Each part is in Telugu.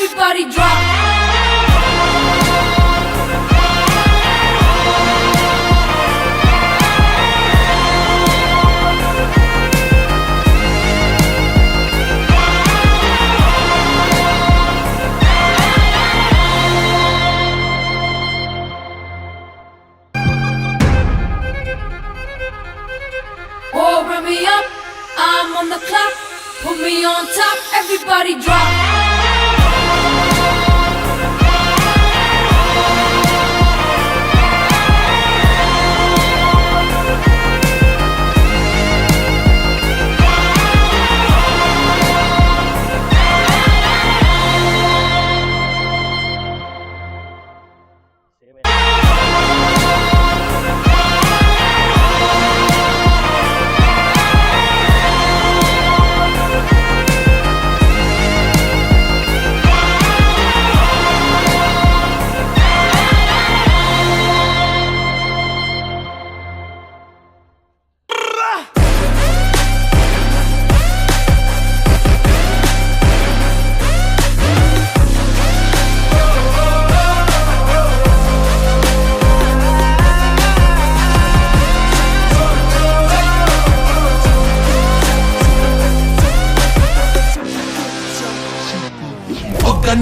everybody drop. Oh, run me up, I'm on the clock. Put me on top, everybody drop.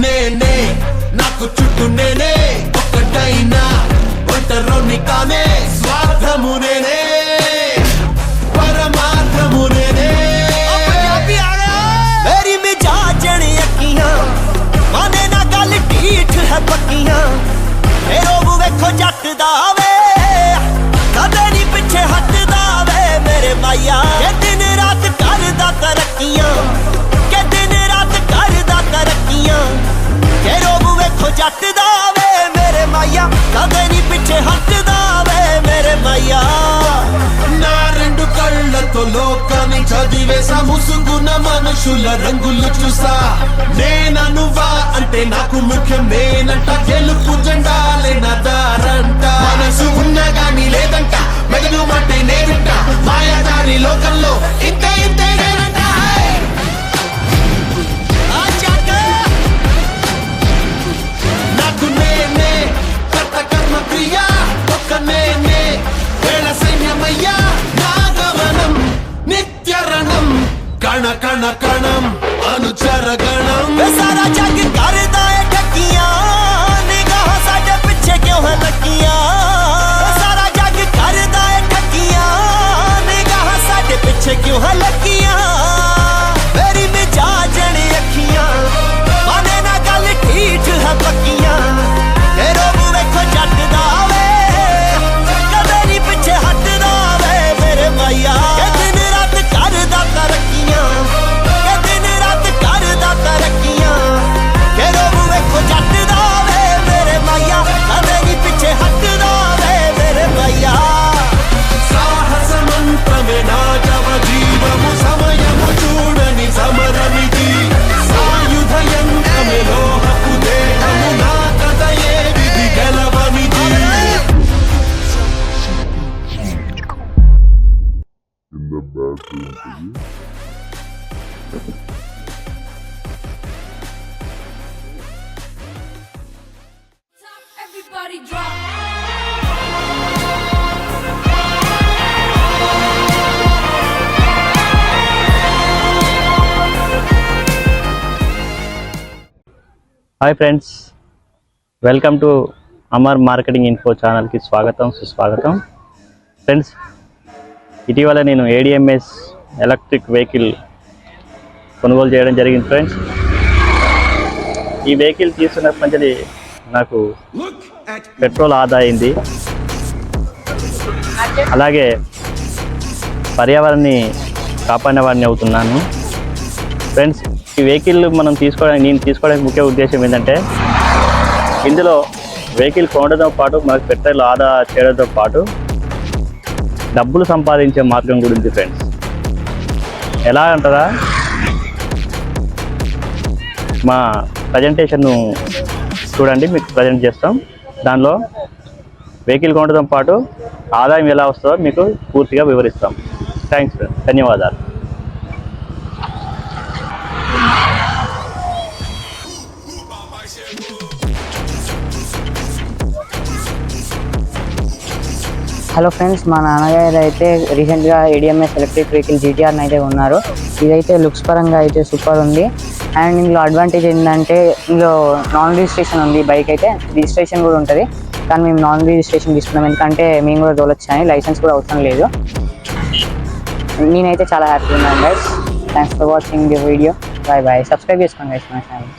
నేనే నాకు చుట్టూ నేనే ఒక్కటైనా ఒంటరోని కానే స్వార్థము నేనే పరమార్థము నేనే मेरी मिजाज अखियां माने ना गल ढीठ है पक्कियां मेरो वेखो जट दा वे कदे नी पिछे हटदा वे मेरे माया के दिन रात करदा तरक्कियां के दिन रात करदा तरक्कियां मेरो वेखो जट दा वे मेरे माया कदे नी पिछे हटदा वे मेरे माया నా రెండు కళ్ళతో లోకాన్ని చదివేసా ముసుగున మనుషుల రంగులు చూసా నేనా నువ్వా అంటే నాకు ముఖ్యం నేనంట గెలుపు జెండాలే నా దారంట మనసు ఉన్నా గానీ లేదంట మెదడు అంటే నేనంట మాయాదారి లోకంలో ఇంతే ఇంతే నేనంట నాకు నేనే కర్త కర్మ క్రియా ఒక్క నేనే వేళ సైన్యమయ్యా నా గమనం నిత్యరణం కణ కణ కణం అనుచర గణం सारा जग करदा है ठगियां निगाह साडे पिछे क्यों है लगियां सारा जग करदा है ठगियां निगाह साडे पिछे क्यों है लगियां मेरी मिजाज अखियां माने ना गल ठीक है पक्कियां तेरो वेखो जट दा वे कदे नी पिछे हटदा वे मेरे माया के दिन रात करदा तरक्कियां के दिन रात करदा तरक्कियां तेरो वेखो जट दा वे मेरे माया कदे नी पिछे हटदा वे मेरे माया సాహస మంత్రమే నా జవ జీవము సమయము చూడని సమరమిది సాయుధ యంత్రమే లోహపు దేహము నా కథయే విధి గెలవనిది Top, everybody drop. Hi friends, welcome to Amar marketing info ఛానల్కి స్వాగతం సుస్వాగతం. ఫ్రెండ్స్, ఇటీవల నేను ADMS ఎలక్ట్రిక్ వెహికల్ కొనుగోలు చేయడం జరిగింది. ఫ్రెండ్స్, ఈ వెహికల్ తీసుకున్నప్పటి నుంచి నాకు పెట్రోల్ ఆదా అయింది, అలాగే పర్యావరణాన్ని కాపాడిన వాడిని అవుతున్నాను. ఫ్రెండ్స్, ఈ వెహికల్ నేను తీసుకోవడానికి ముఖ్య ఉద్దేశం ఏంటంటే, ఇందులో వెహికల్ కొనడంతో పాటు మనకు పెట్రోల్ ఆదా చేయడంతో పాటు డబ్బులు సంపాదించే మార్గం గురించి. ఫ్రెండ్స్, ఎలా అంటారా, మా ప్రజెంటేషన్ను చూడండి, మీకు ప్రజెంట్ చేస్తాం. దానిలో వెహికల్ కొనడంతో పాటు ఆదాయం ఎలా వస్తుందో మీకు పూర్తిగా వివరిస్తాం. థ్యాంక్స్ ఫ్రెండ్స్, ధన్యవాదాలు. హలో ఫ్రెండ్స్, మా నాన్నగారు అయితే రీసెంట్గా ADMS ఎలక్ట్రిక్ వెహికల్ GTR అయితే ఉన్నారు. ఇదైతే లుక్స్ పరంగా అయితే సూపర్ ఉంది. అండ్ ఇందులో అడ్వాంటేజ్ ఏంటంటే ఇందులో నాన్ రిజిస్ట్రేషన్ ఉంది. బైక్ అయితే రిజిస్ట్రేషన్ కూడా ఉంటుంది, కానీ మేము నాన్ రిజిస్ట్రేషన్ తీసుకున్నాం ఎందుకంటే మేము కూడా తోలొచ్చు అని. లైసెన్స్ కూడా అవసరం లేదు. నేనైతే చాలా హ్యాపీగా ఉన్నాను guys. Thanks for watching the video. Bye bye. Subscribe చేసుకోండి గైస్ మన ఛానల్.